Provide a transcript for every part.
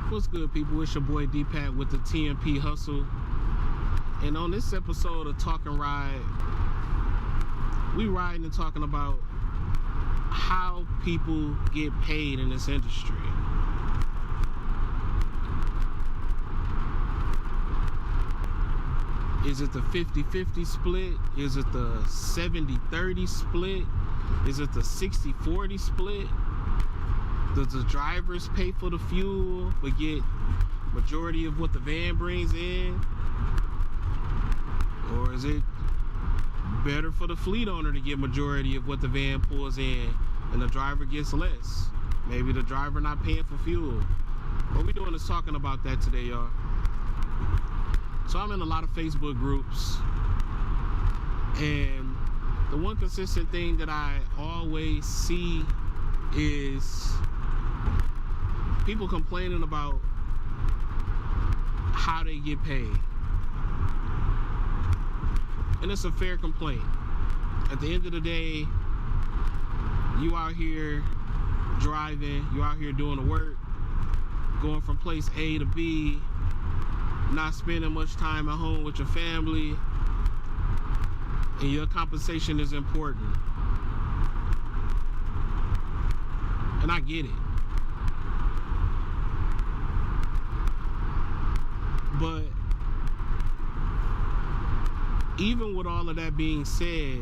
What's good, people? It's your boy D-Pat with the TMP Hustle. And on this episode of Talking Ride, we riding and talking about how people get paid in this industry. Is it the 50-50 split? Is it the 70-30 split? Is it the 60-40 split? Does the drivers pay for the fuel but get majority of what the van brings in? Or is it better for the fleet owner to get majority of what the van pulls in and the driver gets less? Maybe the driver not paying for fuel. What we doing is talking about that today, y'all. So I'm in a lot of Facebook groups, and the one consistent thing that I always see is people complaining about how they get paid. And it's a fair complaint. At the end of the day, you out here driving, you out here doing the work, going from place A to B, not spending much time at home with your family, and your compensation is important. And I get it. But even with all of that being said,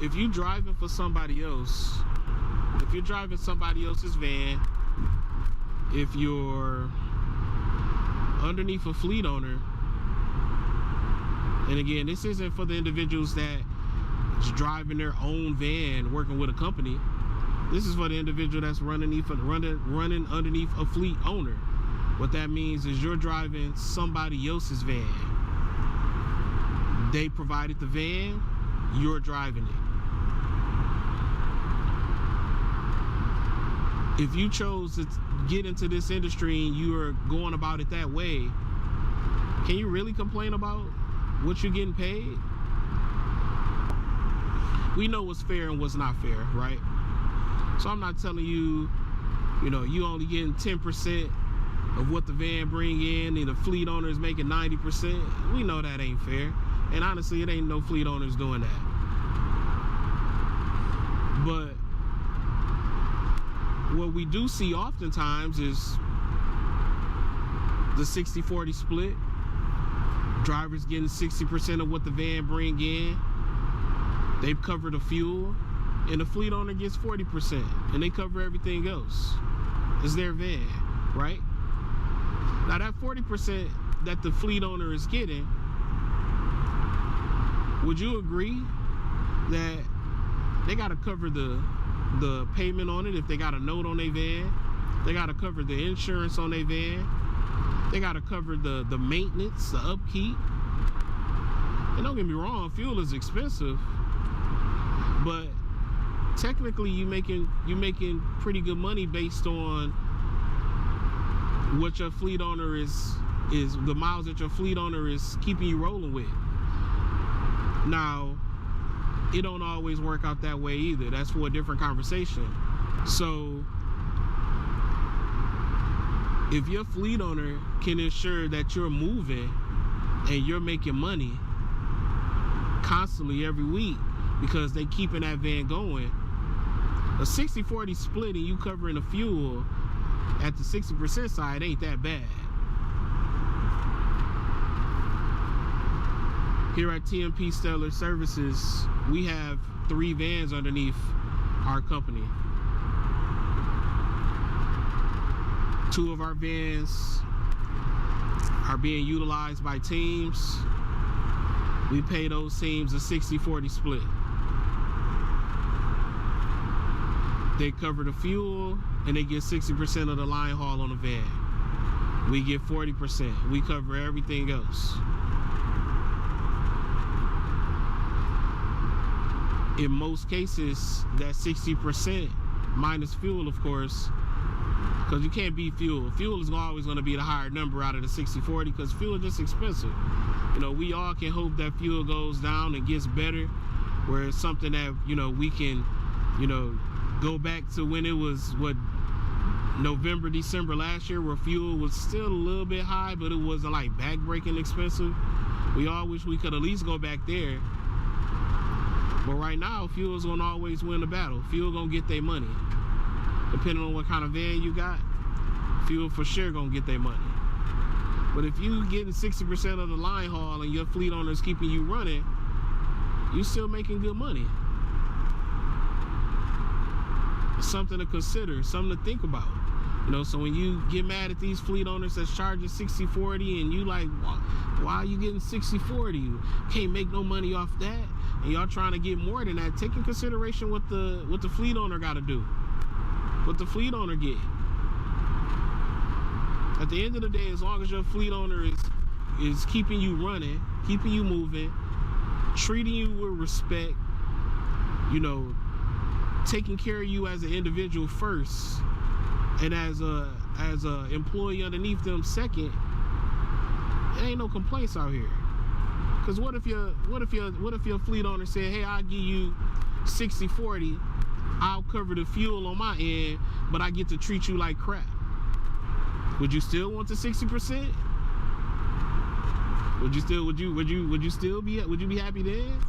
if you're driving for somebody else, if you're driving somebody else's van, if you're underneath a fleet owner, and again, this isn't for the individuals that is driving their own van, working with a company. This is for the individual that's running underneath a fleet owner. What that means is you're driving somebody else's van. They provided the van, you're driving it. If you chose to get into this industry and you are going about it that way, can you really complain about what you're getting paid? We know what's fair and what's not fair, right? So I'm not telling you, you only getting 10% of what the van bring in and the fleet owner is making 90%. We know that ain't fair. And honestly, it ain't no fleet owners doing that. But what we do see oftentimes is the 60-40 split. Drivers getting 60% of what the van bring in. They cover the fuel, and the fleet owner gets 40%, and they cover everything else. It's their van, right? Now that 40% that the fleet owner is getting, would you agree that they got to cover the payment on it if they got a note on their van? They got to cover the insurance on their van. They got to cover the maintenance, the upkeep. And don't get me wrong, fuel is expensive, but technically you making pretty good money based on what your fleet owner is the miles that your fleet owner is keeping you rolling with. Now, it don't always work out that way either. That's for a different conversation. So if your fleet owner can ensure that you're moving and you're making money constantly every week because they keeping that van going, a 60-40 split and you covering the fuel at the 60% side ain't that bad. Here at TMP Stellar Services, we have 3 vans underneath our company. 2 of our vans are being utilized by teams. We pay those teams a 60-40 split. They cover the fuel and they get 60% of the line haul on the van. We get 40%. We cover everything else. In most cases, that 60% minus fuel, of course, because you can't beat fuel. Fuel is always going to be the higher number out of the 60-40 because fuel is just expensive. We all can hope that fuel goes down and gets better, where it's something that, we can, go back to when it was, November, December last year, where fuel was still a little bit high, but it wasn't like back-breaking expensive. We all wish we could at least go back there. But right now, fuel's gonna always win the battle. Fuel gonna get their money. Depending on what kind of van you got, fuel for sure gonna get their money. But if you getting 60% of the line haul and your fleet owner is keeping you running, you still making good money. It's something to consider, something to think about. You know, so when you get mad at these fleet owners that's charging 60/40 and you like, why are you getting 60/40? You can't make no money off that. And y'all trying to get more than that. Take in consideration what the fleet owner got to do. What the fleet owner get. At the end of the day, as long as your fleet owner is keeping you running, keeping you moving, treating you with respect, you know, taking care of you as an individual first, and as a employee underneath them second, it ain't no complaints out here. Cause what if your fleet owner said, hey, I'll give you 60/40, I'll cover the fuel on my end, but I get to treat you like crap. Would you still want the 60%? Would you be happy then?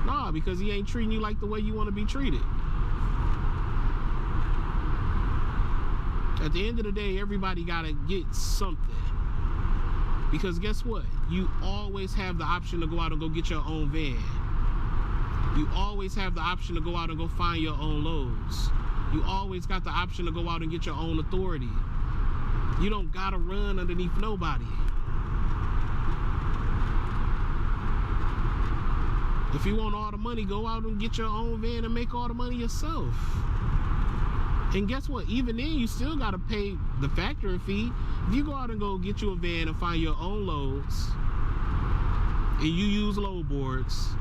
Nah, because he ain't treating you like the way you want to be treated. At the end of the day, everybody gotta get something. Because guess what? You always have the option to go out and go get your own van. You always have the option to go out and go find your own loads. You always got the option to go out and get your own authority. You don't gotta run underneath nobody. If you want all the money, go out and get your own van and make all the money yourself. And guess what? Even then, you still got to pay the factoring fee. If you go out and go get you a van and find your own loads, and you use load boards,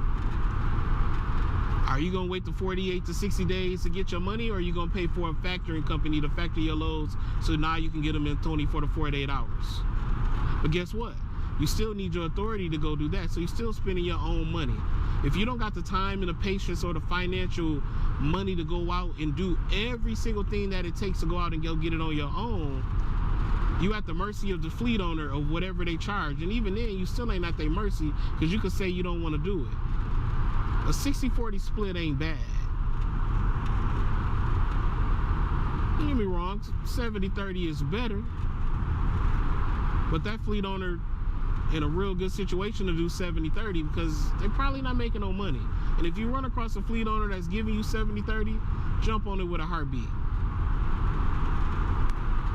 are you going to wait the 48 to 60 days to get your money, or are you going to pay for a factoring company to factor your loads so now you can get them in 24 to 48 hours? But guess what? You still need your authority to go do that, so you're still spending your own money. If you don't got the time and the patience or the financial money to go out and do every single thing that it takes to go out and go get it on your own, you at the mercy of the fleet owner of whatever they charge. And even then, you still ain't at their mercy, because you could say you don't want to do it. A 60/40 split ain't bad. Don't get me wrong, 70/30 is better. But that fleet owner in a real good situation to do 70/30, because they're probably not making no money. And if you run across a fleet owner that's giving you 70/30, jump on it with a heartbeat.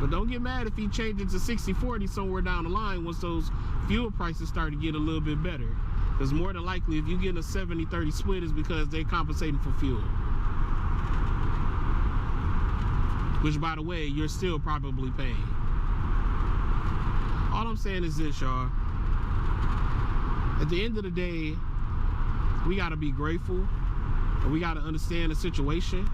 But don't get mad if he changes to 60/40 somewhere down the line once those fuel prices start to get a little bit better. Because more than likely, if you get a 70/30 split, it's because they're compensating for fuel. Which, by the way, you're still probably paying. All I'm saying is this, y'all. At the end of the day, we gotta be grateful, and we gotta understand the situation.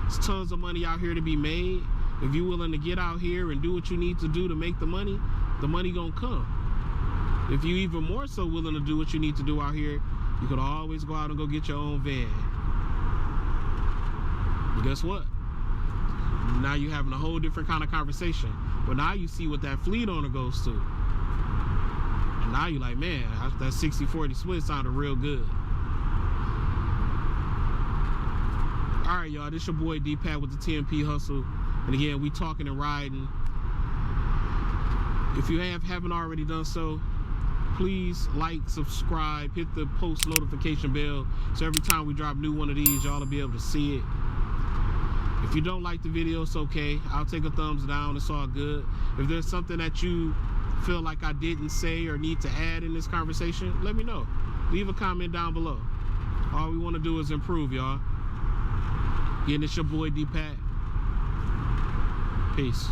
There's tons of money out here to be made. If you're willing to get out here and do what you need to do to make the money gonna come. If you even more so willing to do what you need to do out here, you could always go out and go get your own van. And guess what? Now you're having a whole different kind of conversation. But now you see what that fleet owner goes to. And now you're like, man, that 60/40 split sounded real good. All right, y'all, this your boy D-Pat with the TMP Hustle. And again, we talking and riding. If you haven't already done so, please like, subscribe, hit the post notification bell, so every time we drop new one of these, y'all will be able to see it. If you don't like the video, it's okay. I'll take a thumbs down. It's all good. If there's something that you feel like I didn't say or need to add in this conversation, let me know. Leave a comment down below. All we want to do is improve, y'all. Again, it's your boy D-Pat. Peace.